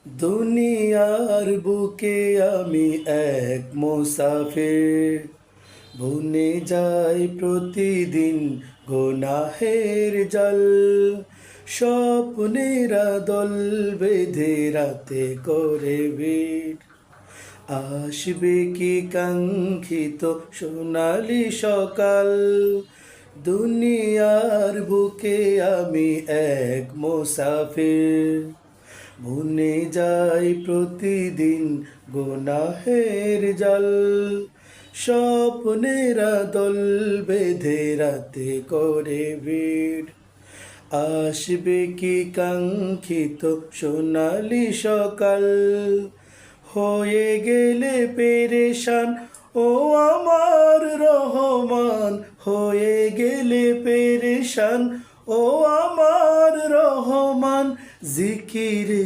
দুনিয়ার বুকে আমি এক মুসাফির, বনে যাই প্রতিদিন গুনাহের জল। স্বপ্নেরা দল বেঁধে রাতে করে ভিড়, আসবে কি কাঙ্ক্ষিত সোনালি সকাল। দুনিয়ার বুকে আমি এক মুসাফির, বনে যাই প্রতিদিন গুনাহের জাল। স্বপ্নেরা দল বেঁধে রাতে করে ভিড়, আসবে কি কাঙ্ক্ষিত সোনালি সকাল। হয়ে গেলে পেরেশান ও আমার রহমান, হয়ে গেলে পেরেশান ও আমার রহমান, জিকিরে